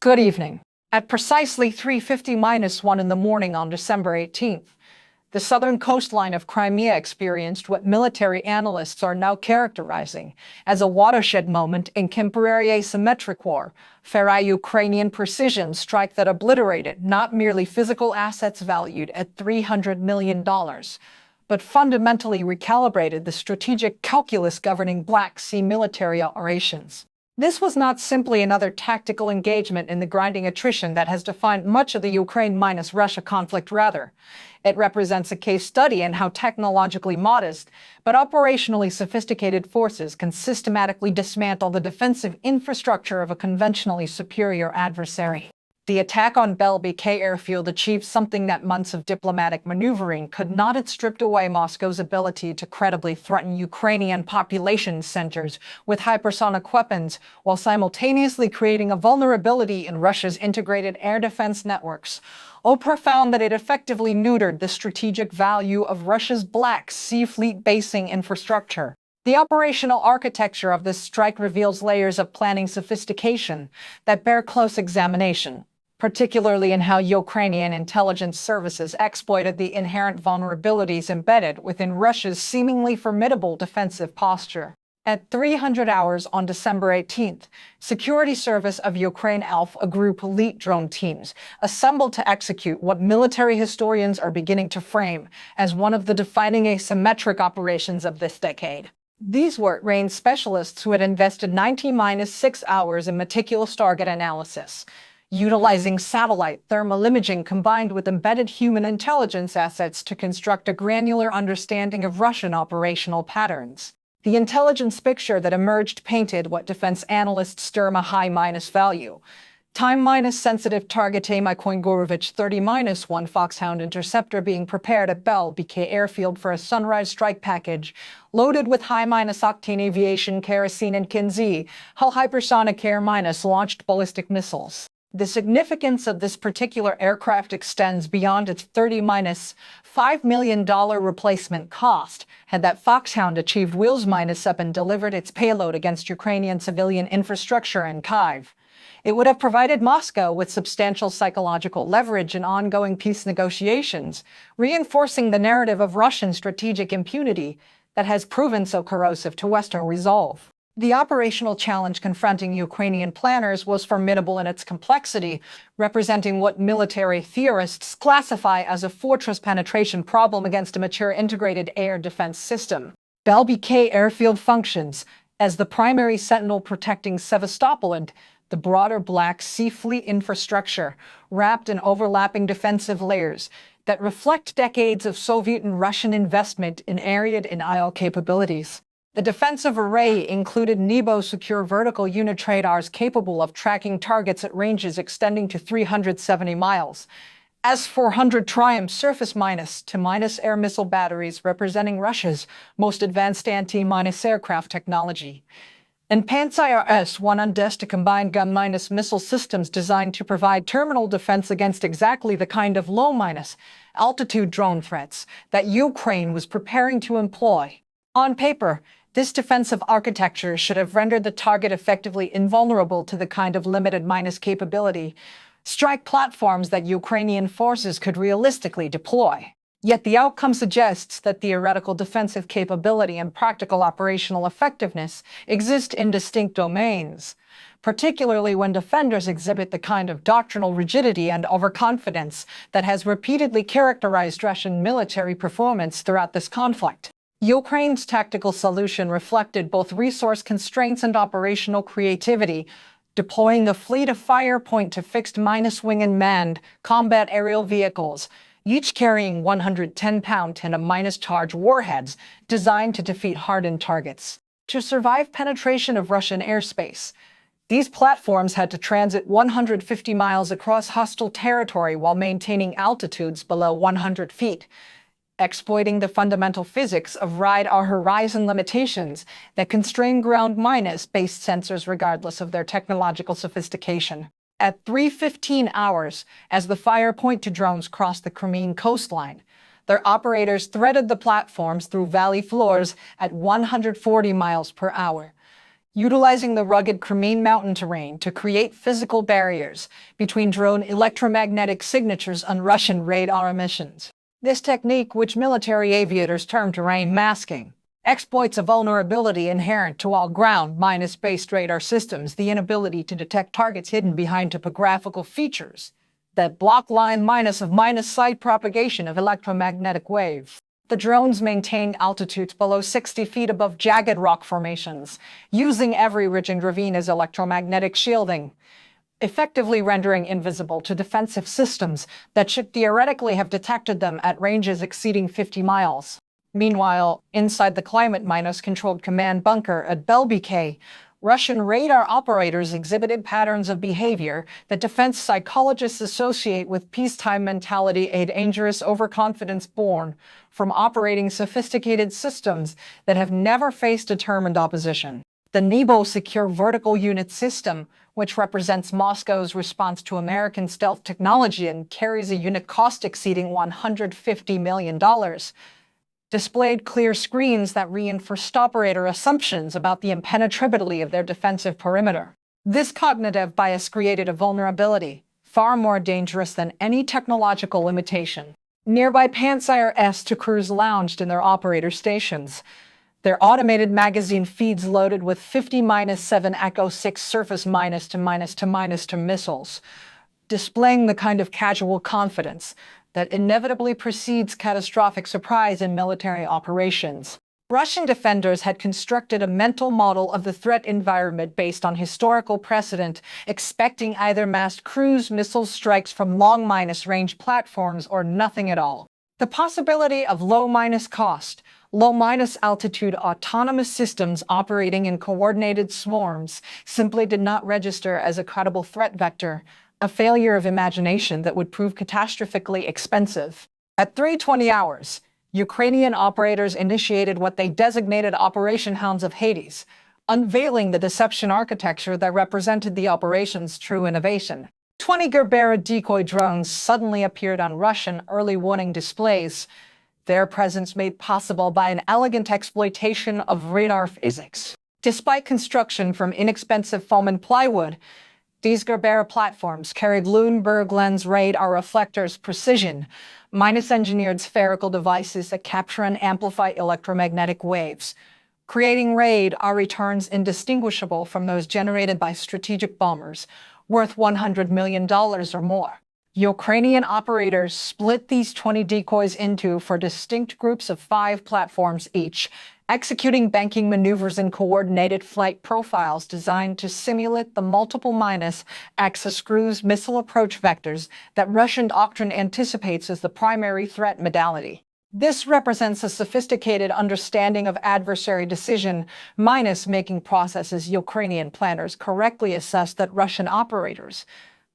Good evening. At precisely 3:50-1 in the morning on December 18th, the southern coastline of Crimea experienced what military analysts are now characterizing as a watershed moment in contemporary asymmetric war, a Ukrainian precision strike that obliterated not merely physical assets valued at $300 million, but fundamentally recalibrated the strategic calculus governing Black Sea military operations. This was not simply another tactical engagement in the grinding attrition that has defined much of the Ukraine-Russia conflict. Rather, it represents a case study in how technologically modest but operationally sophisticated forces can systematically dismantle the defensive infrastructure of a conventionally superior adversary. The attack on WWII airfield achieved something that months of diplomatic maneuvering could not. It stripped away Moscow's ability to credibly threaten Ukrainian population centers with hypersonic weapons, while simultaneously creating a vulnerability in Russia's integrated air defense networks. So profound that it effectively neutered the strategic value of Russia's Black Sea Fleet basing infrastructure. The operational architecture of this strike reveals layers of planning sophistication that bear close examination, particularly in how Ukrainian intelligence services exploited the inherent vulnerabilities embedded within Russia's seemingly formidable defensive posture. At 300 hours on December 18th, Security Service of Ukraine Alpha, a group of elite drone teams, assembled to execute what military historians are beginning to frame as one of the defining asymmetric operations of this decade. These were range specialists who had invested 90-6 hours in meticulous target analysis, utilizing satellite thermal imaging combined with embedded human intelligence assets to construct a granular understanding of Russian operational patterns. The intelligence picture that emerged painted what defense analysts term a high-value, time-sensitive target aim Koingorovich 30-1 Foxhound interceptor being prepared at WWII airfield for a sunrise strike package, loaded with high-octane aviation kerosene and Kinzhi, hull hypersonic air-launched ballistic missiles. The significance of this particular aircraft extends beyond its $30-5 million replacement cost. Had that Foxhound achieved wheels-up and delivered its payload against Ukrainian civilian infrastructure in Kyiv, it would have provided Moscow with substantial psychological leverage in ongoing peace negotiations, reinforcing the narrative of Russian strategic impunity that has proven so corrosive to Western resolve. The operational challenge confronting Ukrainian planners was formidable in its complexity, representing what military theorists classify as a fortress penetration problem against a mature integrated air defense system. WWII airfield functions as the primary sentinel protecting Sevastopol and the broader Black Sea Fleet infrastructure, wrapped in overlapping defensive layers that reflect decades of Soviet and Russian investment in aerial and IL capabilities. The defensive array included Nebo secure vertical unit radars capable of tracking targets at ranges extending to 370 miles, S-400 Triumph surface-to-minus air missile batteries representing Russia's most advanced anti-aircraft technology, and Pantsir S-100 combined gun-missile systems designed to provide terminal defense against exactly the kind of low-altitude drone threats that Ukraine was preparing to employ. On paper, this defensive architecture should have rendered the target effectively invulnerable to the kind of limited capability strike platforms that Ukrainian forces could realistically deploy. Yet the outcome suggests that theoretical defensive capability and practical operational effectiveness exist in distinct domains, particularly when defenders exhibit the kind of doctrinal rigidity and overconfidence that has repeatedly characterized Russian military performance throughout this conflict. Ukraine's tactical solution reflected both resource constraints and operational creativity, deploying a fleet of Firepoint to fixed-wing and manned combat aerial vehicles, each carrying 110-pound charge warheads designed to defeat hardened targets. To survive penetration of Russian airspace, these platforms had to transit 150 miles across hostile territory while maintaining altitudes below 100 feet, exploiting the fundamental physics of radar horizon limitations that constrain ground-based sensors regardless of their technological sophistication. At 3:15 hours, as the Firepoint drones crossed the Crimean coastline, their operators threaded the platforms through valley floors at 140 miles per hour, utilizing the rugged Crimean mountain terrain to create physical barriers between drone electromagnetic signatures and Russian radar emissions. This technique, which military aviators term terrain masking, exploits a vulnerability inherent to all ground-based radar systems, the inability to detect targets hidden behind topographical features that block line-of-sight propagation of electromagnetic waves. The drones maintain altitudes below 60 feet above jagged rock formations, using every ridge and ravine as electromagnetic shielding, effectively rendering invisible to defensive systems that should theoretically have detected them at ranges exceeding 50 miles. Meanwhile, inside the climate-controlled command bunker at WWII, Russian radar operators exhibited patterns of behavior that defense psychologists associate with peacetime mentality, a dangerous overconfidence born from operating sophisticated systems that have never faced determined opposition. The NEBO Secure Vertical Unit System, which represents Moscow's response to American stealth technology and carries a unit cost exceeding $150 million, displayed clear screens that reinforced operator assumptions about the impenetrability of their defensive perimeter. This cognitive bias created a vulnerability far more dangerous than any technological limitation. Nearby Pantsir S2 crews lounged in their operator stations, their automated magazine feeds loaded with 50-7 Echo 6 surface -to missiles, displaying the kind of casual confidence that inevitably precedes catastrophic surprise in military operations. Russian defenders had constructed a mental model of the threat environment based on historical precedent, expecting either massed cruise missile strikes from long-range platforms or nothing at all. The possibility of low-cost, low-altitude autonomous systems operating in coordinated swarms simply did not register as a credible threat vector, a failure of imagination that would prove catastrophically expensive. At 3:20 hours, Ukrainian operators initiated what they designated Operation Hounds of Hades, unveiling the deception architecture that represented the operation's true innovation. 20 Gerbera decoy drones suddenly appeared on Russian early warning displays, their presence made possible by an elegant exploitation of radar physics. Despite construction from inexpensive foam and plywood, these Gerbera platforms carried Lundberg lens radar reflectors, precision-engineered spherical devices that capture and amplify electromagnetic waves, creating radar returns indistinguishable from those generated by strategic bombers, worth $100 million or more. Ukrainian operators split these 20 decoys into four distinct groups of 5 platforms each, executing banking maneuvers and coordinated flight profiles designed to simulate the multiple -axis cruise missile approach vectors that Russian doctrine anticipates as the primary threat modality. This represents a sophisticated understanding of adversary decision-making processes. Ukrainian planners correctly assessed that Russian operators,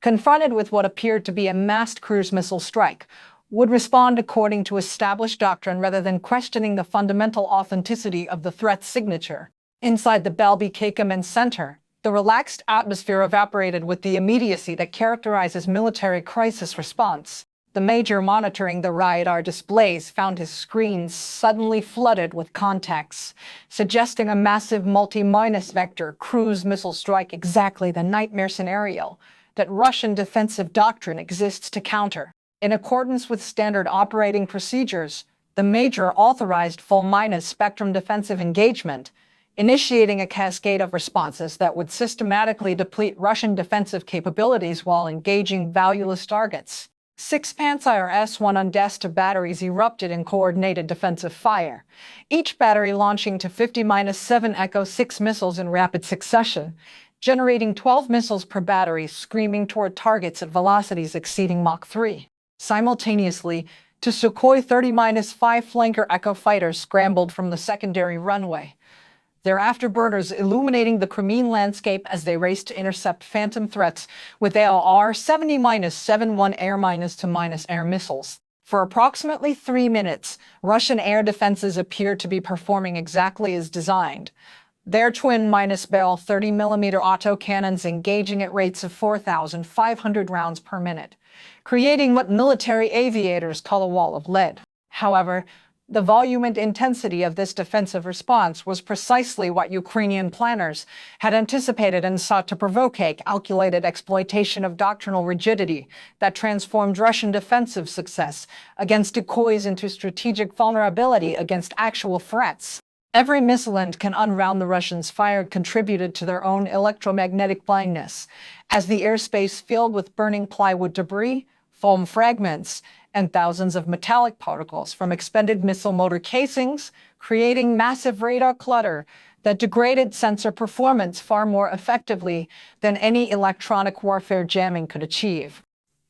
confronted with what appeared to be a massed cruise missile strike, would respond according to established doctrine rather than questioning the fundamental authenticity of the threat signature. Inside the WWII Command Center, the relaxed atmosphere evaporated with the immediacy that characterizes military crisis response. The major monitoring the radar displays found his screens suddenly flooded with contacts, suggesting a massive multi-vector cruise missile strike, exactly the nightmare scenario that Russian defensive doctrine exists to counter. In accordance with standard operating procedures, the major authorized full-spectrum defensive engagement, initiating a cascade of responses that would systematically deplete Russian defensive capabilities while engaging valueless targets. 6 Pantsir S1 undestroyed batteries erupted in coordinated defensive fire, each battery launching to 50-7 Echo 6 missiles in rapid succession, generating 12 missiles per battery, screaming toward targets at velocities exceeding Mach 3. Simultaneously, two Sukhoi 30-5 flanker Echo fighters scrambled from the secondary runway, their afterburners illuminating the Crimean landscape as they raced to intercept phantom threats with ALR 70-71 air-to-air missiles. For approximately 3 minutes, Russian air defenses appeared to be performing exactly as designed, their twin-barrel 30mm autocannons engaging at rates of 4,500 rounds per minute, creating what military aviators call a wall of lead. However, The volume and intensity of this defensive response was precisely what Ukrainian planners had anticipated and sought to provoke: a calculated exploitation of doctrinal rigidity that transformed Russian defensive success against decoys into strategic vulnerability against actual threats. Every missile and cannon round the Russians fired contributed to their own electromagnetic blindness, as the airspace filled with burning plywood debris, foam fragments, and thousands of metallic particles from expended missile motor casings, creating massive radar clutter that degraded sensor performance far more effectively than any electronic warfare jamming could achieve.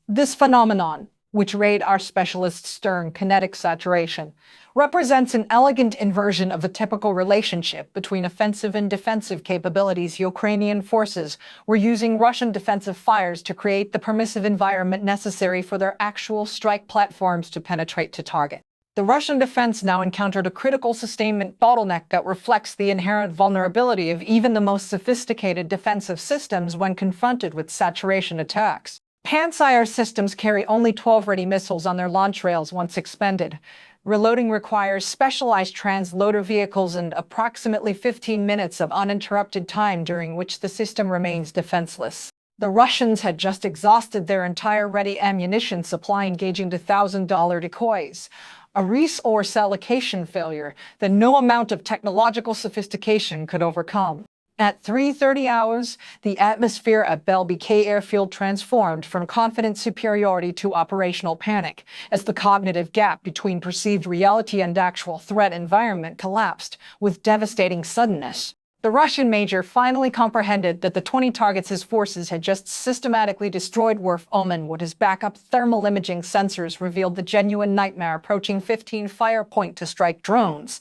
This phenomenon, which radar specialists term kinetic saturation, represents an elegant inversion of the typical relationship between offensive and defensive capabilities. Ukrainian forces were using Russian defensive fires to create the permissive environment necessary for their actual strike platforms to penetrate to target. The Russian defense now encountered a critical sustainment bottleneck that reflects the inherent vulnerability of even the most sophisticated defensive systems when confronted with saturation attacks. Pantsir systems carry only 12 ready missiles on their launch rails once expended. Reloading requires specialized transloader vehicles and approximately 15 minutes of uninterrupted time during which the system remains defenseless. The Russians had just exhausted their entire ready ammunition supply, engaging to $1,000 decoys, a resource allocation failure that no amount of technological sophistication could overcome. At 3:30 hours, the atmosphere at Belbek airfield transformed from confident superiority to operational panic, as the cognitive gap between perceived reality and actual threat environment collapsed with devastating suddenness. The Russian major finally comprehended that the 20 targets his forces had just systematically destroyed were omen. What his backup thermal imaging sensors revealed the genuine nightmare approaching: 15 fire point-to-strike drones,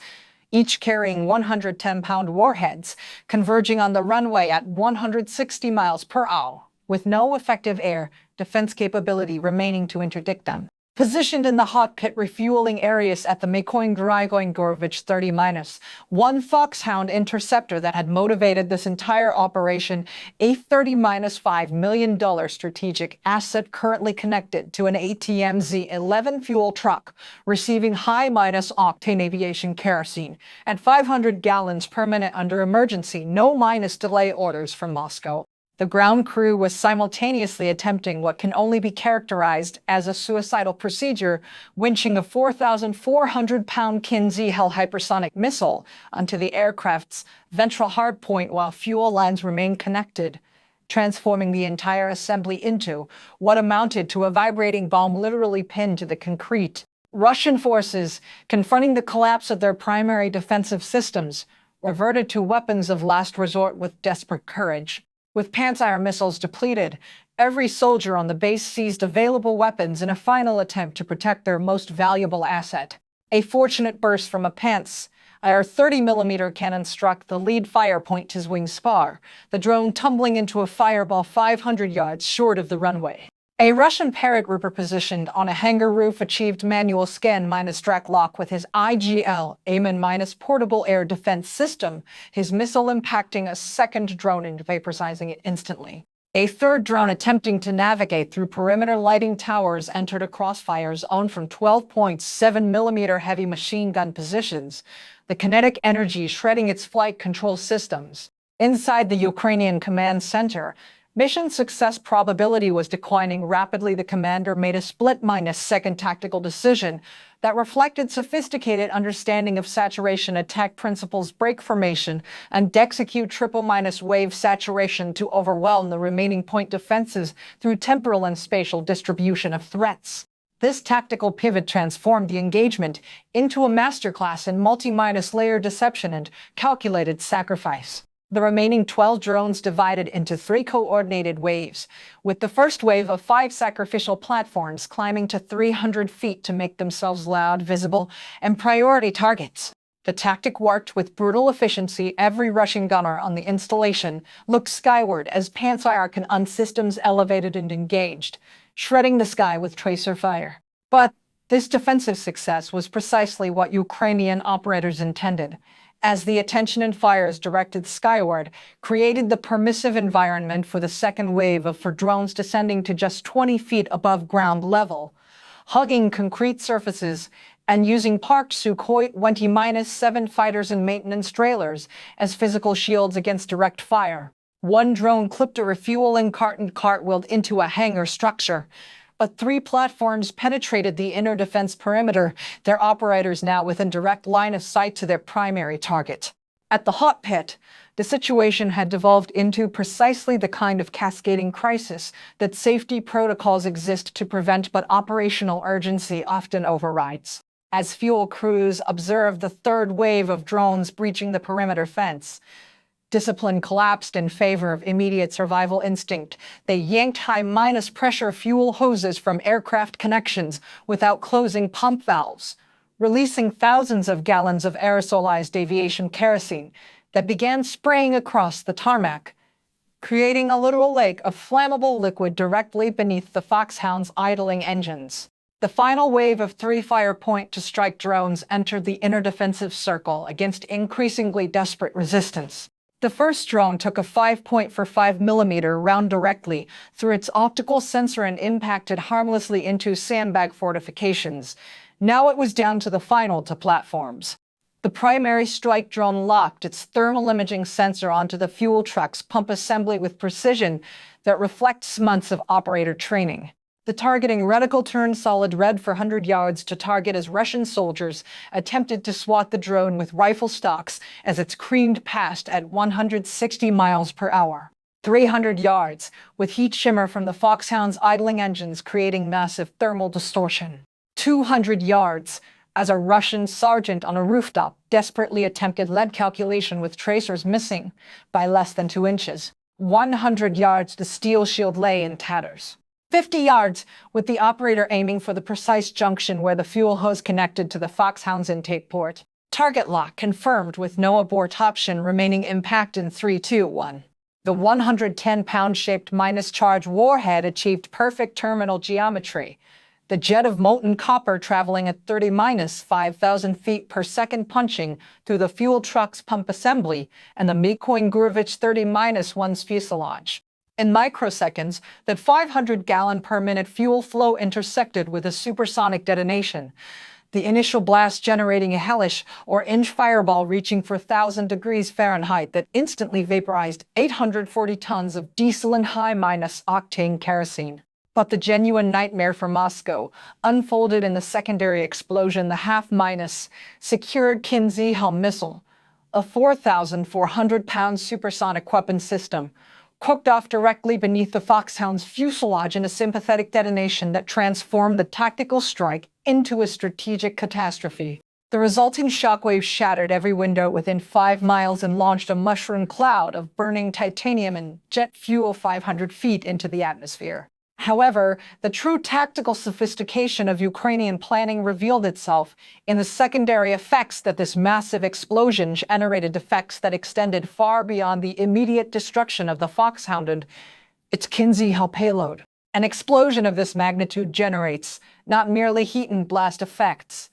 each carrying 110-pound warheads, converging on the runway at 160 miles per hour, with no effective air defense capability remaining to interdict them. Positioned in the hot pit refueling areas at the Mykoiy-Gorovich 30-1 Foxhound interceptor that had motivated this entire operation, a $30-5 million strategic asset currently connected to an ATMZ-11 fuel truck, receiving high-octane aviation kerosene at 500 gallons per minute under emergency no-delay orders from Moscow. The ground crew was simultaneously attempting what can only be characterized as a suicidal procedure, winching a 4,400-pound Kinzhi-Hell hypersonic missile onto the aircraft's ventral hardpoint while fuel lines remained connected, transforming the entire assembly into what amounted to a vibrating bomb literally pinned to the concrete. Russian forces, confronting the collapse of their primary defensive systems, reverted to weapons of last resort with desperate courage. With Pantsir missiles depleted, every soldier on the base seized available weapons in a final attempt to protect their most valuable asset. A fortunate burst from a Pantsir 30mm cannon struck the lead fire point to his wing spar, the drone tumbling into a fireball 500 yards short of the runway. A Russian paratrooper positioned on a hangar roof achieved manual scan-track lock with his IGL portable air defense system, his missile impacting a second drone and vaporizing it instantly. A third drone attempting to navigate through perimeter lighting towers entered a crossfire zone from 12.7mm heavy machine gun positions, the kinetic energy shredding its flight control systems. Inside the Ukrainian command center, mission success probability was declining rapidly. The commander made a split-second tactical decision that reflected sophisticated understanding of saturation attack principles: break formation and execute triple-wave saturation to overwhelm the remaining point defenses through temporal and spatial distribution of threats. This tactical pivot transformed the engagement into a masterclass in multi-layer deception and calculated sacrifice. The remaining 12 drones divided into 3 coordinated waves, with the first wave of 5 sacrificial platforms climbing to 300 feet to make themselves loud, visible, and priority targets. The tactic worked with brutal efficiency. Every Russian gunner on the installation looked skyward as Pantsir cannon systems elevated and engaged, shredding the sky with tracer fire. But this defensive success was precisely what Ukrainian operators intended, as the attention and fires directed skyward created the permissive environment for the second wave of drones descending to just 20 feet above ground level, hugging concrete surfaces and using parked Sukhoi 20-7 fighters and maintenance trailers as physical shields against direct fire. One drone clipped a refueling cart and cartwheeled into a hangar structure, but 3 platforms penetrated the inner defense perimeter, their operators now within direct line of sight to their primary target. At the hot pit, the situation had devolved into precisely the kind of cascading crisis that safety protocols exist to prevent, but operational urgency often overrides. As fuel crews observed the third wave of drones breaching the perimeter fence, discipline collapsed in favor of immediate survival instinct. They yanked high-pressure fuel hoses from aircraft connections without closing pump valves, releasing thousands of gallons of aerosolized aviation kerosene that began spraying across the tarmac, creating a literal lake of flammable liquid directly beneath the Foxhound's idling engines. The final wave of 3 fire point-to-strike drones entered the inner defensive circle against increasingly desperate resistance. The first drone took a 5.45mm round directly through its optical sensor and impacted harmlessly into sandbag fortifications. Now it was down to the final 2 platforms. The primary strike drone locked its thermal imaging sensor onto the fuel truck's pump assembly with precision that reflects months of operator training. The targeting reticle turned solid red for 100 yards to target as Russian soldiers attempted to swat the drone with rifle stocks as it careened past at 160 miles per hour. 300 yards, with heat shimmer from the Foxhound's idling engines creating massive thermal distortion. 200 yards, as a Russian sergeant on a rooftop desperately attempted lead calculation with tracers missing by less than 2 inches. 100 yards, the steel shield lay in tatters. 50 yards, with the operator aiming for the precise junction where the fuel hose connected to the Foxhound's intake port. Target lock confirmed with no abort option, remaining impact in 3, 2, 1. The 110-pound-shaped minus-charge warhead achieved perfect terminal geometry. The jet of molten copper traveling at 30-5,000 feet per second punching through the fuel truck's pump assembly and the Mikoyan Gurevich 30-1's fuselage. In microseconds, that 500-gallon-per-minute fuel flow intersected with a supersonic detonation, the initial blast generating a hellish or inch fireball reaching for 1,000 degrees Fahrenheit that instantly vaporized 840 tons of diesel and high-octane kerosene. But the genuine nightmare for Moscow unfolded in the secondary explosion. The half-secured Kinzhi missile, a 4,400-pound supersonic weapon system, cooked off directly beneath the Foxhound's fuselage in a sympathetic detonation that transformed the tactical strike into a strategic catastrophe. The resulting shockwave shattered every window within 5 miles and launched a mushroom cloud of burning titanium and jet fuel 500 feet into the atmosphere. However, the true tactical sophistication of Ukrainian planning revealed itself in the secondary effects that this massive explosion generated, effects that extended far beyond the immediate destruction of the Foxhound and its Kinzhi payload. An explosion of this magnitude generates not merely heat and blast effects,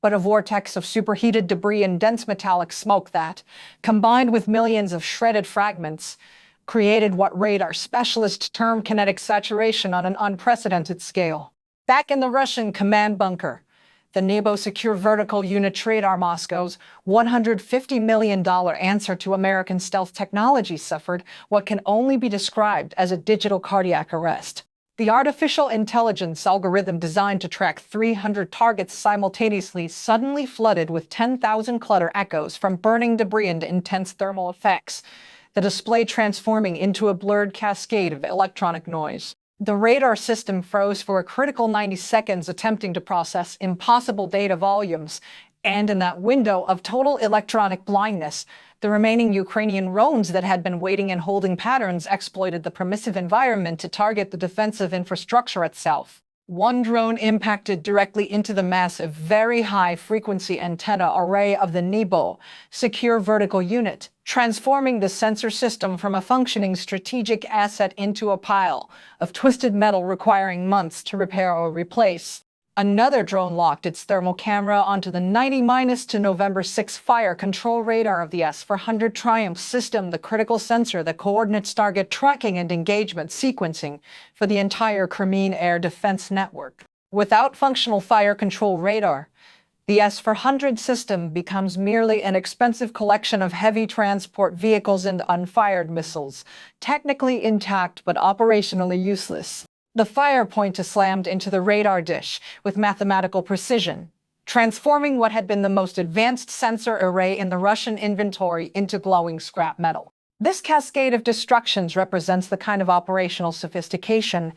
but a vortex of superheated debris and dense metallic smoke that, combined with millions of shredded fragments, created what radar specialists term kinetic saturation on an unprecedented scale. Back in the Russian command bunker, the Nebo Secure Vertical Unit radar, Moscow's $150 million answer to American stealth technology, suffered what can only be described as a digital cardiac arrest. The artificial intelligence algorithm designed to track 300 targets simultaneously suddenly flooded with 10,000 clutter echoes from burning debris and intense thermal effects, the display transforming into a blurred cascade of electronic noise. The radar system froze for a critical 90 seconds, attempting to process impossible data volumes, and in that window of total electronic blindness, the remaining Ukrainian drones that had been waiting in holding patterns exploited the permissive environment to target the defensive infrastructure itself. One drone impacted directly into the massive, very high-frequency antenna array of the Nebo Secure Vertical Unit, transforming the sensor system from a functioning strategic asset into a pile of twisted metal requiring months to repair or replace. Another drone locked its thermal camera onto the 90- to November 6 fire control radar of the S-400 Triumph system, the critical sensor that coordinates target tracking and engagement sequencing for the entire Crimean air defense network. Without functional fire control radar, The S-400 system becomes merely an expensive collection of heavy transport vehicles and unfired missiles, technically intact but operationally useless. The fire point is slammed into the radar dish with mathematical precision, transforming what had been the most advanced sensor array in the Russian inventory into glowing scrap metal. This cascade of destructions represents the kind of operational sophistication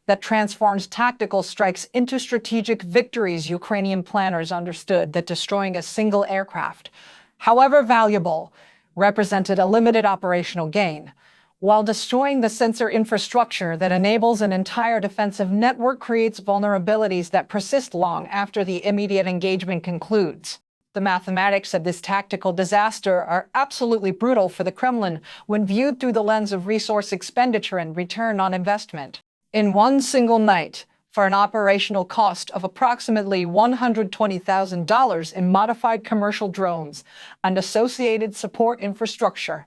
that transforms tactical strikes into strategic victories. Ukrainian planners understood that destroying a single aircraft, however valuable, represented a limited operational gain, while destroying the sensor infrastructure that enables an entire defensive network creates vulnerabilities that persist long after the immediate engagement concludes. The mathematics of this tactical disaster are absolutely brutal for the Kremlin when viewed through the lens of resource expenditure and return on investment. In one single night, for an operational cost of approximately $120,000 in modified commercial drones and associated support infrastructure,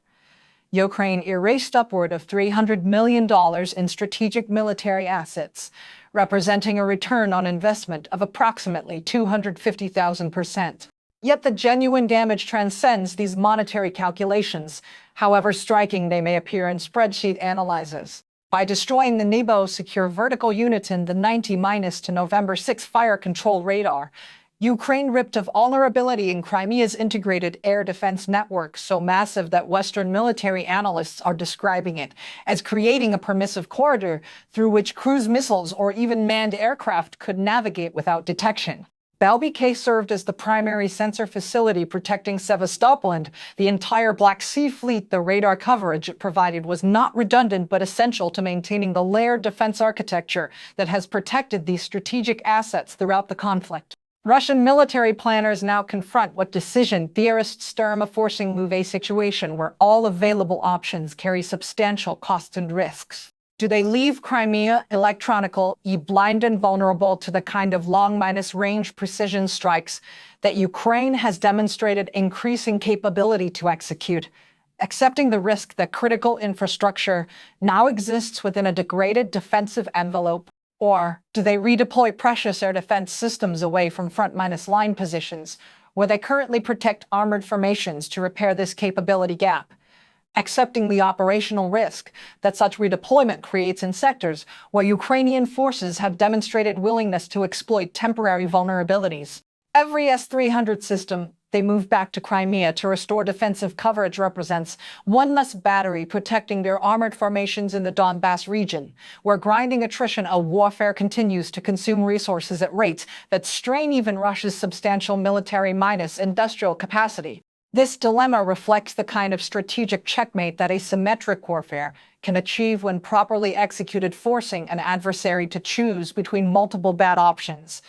Ukraine erased upward of $300 million in strategic military assets, representing a return on investment of approximately 250,000%. Yet the genuine damage transcends these monetary calculations, however striking they may appear in spreadsheet analyses. By destroying the Nebo secure vertical unit in the 90- to November 6 fire control radar, Ukraine ripped a vulnerability in Crimea's integrated air defense network so massive that Western military analysts are describing it as creating a permissive corridor through which cruise missiles or even manned aircraft could navigate without detection. WWII served as the primary sensor facility protecting Sevastopol and the entire Black Sea Fleet. The radar coverage it provided was not redundant but essential to maintaining the layered defense architecture that has protected these strategic assets throughout the conflict. Russian military planners now confront what decision theorists term a forcing move, a situation where all available options carry substantial costs and risks. Do they leave Crimea electronical, blind and vulnerable to the kind of long-range precision strikes that Ukraine has demonstrated increasing capability to execute, accepting the risk that critical infrastructure now exists within a degraded defensive envelope? Or do they redeploy precious air defense systems away from front-line positions, where they currently protect armored formations, to repair this capability gap, accepting the operational risk that such redeployment creates in sectors where Ukrainian forces have demonstrated willingness to exploit temporary vulnerabilities? Every S-300 system they move back to Crimea to restore defensive coverage represents one less battery protecting their armored formations in the Donbass region, where grinding attrition of warfare continues to consume resources at rates that strain even Russia's substantial military-industrial capacity. This dilemma reflects the kind of strategic checkmate that asymmetric warfare can achieve when properly executed, forcing an adversary to choose between multiple bad options,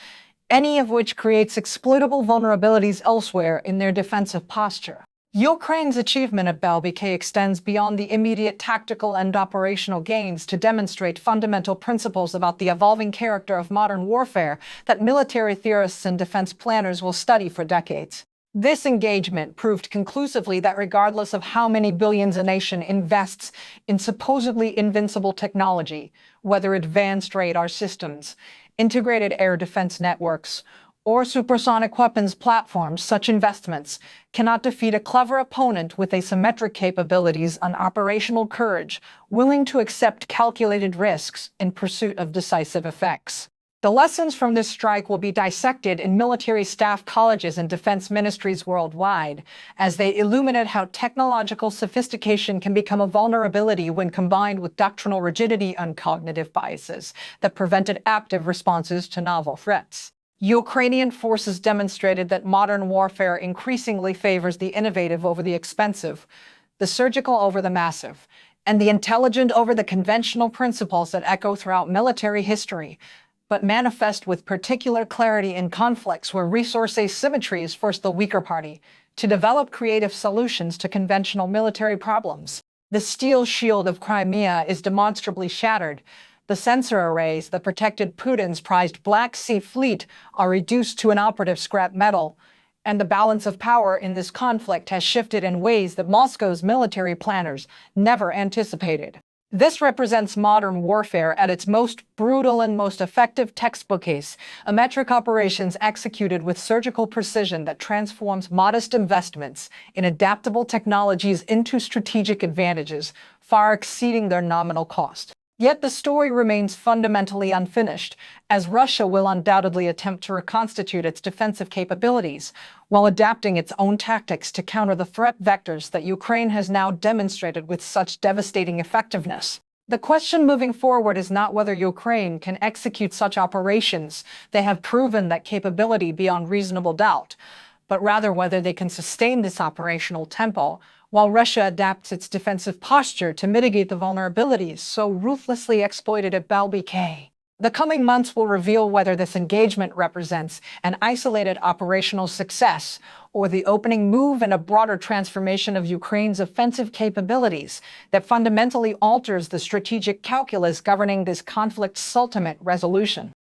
any of which creates exploitable vulnerabilities elsewhere in their defensive posture. Ukraine's achievement at WWII extends beyond the immediate tactical and operational gains to demonstrate fundamental principles about the evolving character of modern warfare that military theorists and defense planners will study for decades. This engagement proved conclusively that regardless of how many billions a nation invests in supposedly invincible technology, whether advanced radar systems, integrated air defense networks, or supersonic weapons platforms, such investments cannot defeat a clever opponent with asymmetric capabilities and operational courage, willing to accept calculated risks in pursuit of decisive effects. The lessons from this strike will be dissected in military staff colleges and defense ministries worldwide, as they illuminate how technological sophistication can become a vulnerability when combined with doctrinal rigidity and cognitive biases that prevented active responses to novel threats. Ukrainian forces demonstrated that modern warfare increasingly favors the innovative over the expensive, the surgical over the massive, and the intelligent over the conventional, principles that echo throughout military history, but manifest with particular clarity in conflicts where resource asymmetries force the weaker party to develop creative solutions to conventional military problems. The steel shield of Crimea is demonstrably shattered. The sensor arrays that protected Putin's prized Black Sea Fleet are reduced to inoperative scrap metal, and the balance of power in this conflict has shifted in ways that Moscow's military planners never anticipated. This represents modern warfare at its most brutal and most effective textbook case, asymmetric operations executed with surgical precision that transforms modest investments in adaptable technologies into strategic advantages, far exceeding their nominal cost. Yet the story remains fundamentally unfinished, as Russia will undoubtedly attempt to reconstitute its defensive capabilities, while adapting its own tactics to counter the threat vectors that Ukraine has now demonstrated with such devastating effectiveness. The question moving forward is not whether Ukraine can execute such operations. They have proven that capability beyond reasonable doubt, but rather whether they can sustain this operational tempo while Russia adapts its defensive posture to mitigate the vulnerabilities so ruthlessly exploited at WWII. The coming months will reveal whether this engagement represents an isolated operational success or the opening move in a broader transformation of Ukraine's offensive capabilities that fundamentally alters the strategic calculus governing this conflict's ultimate resolution.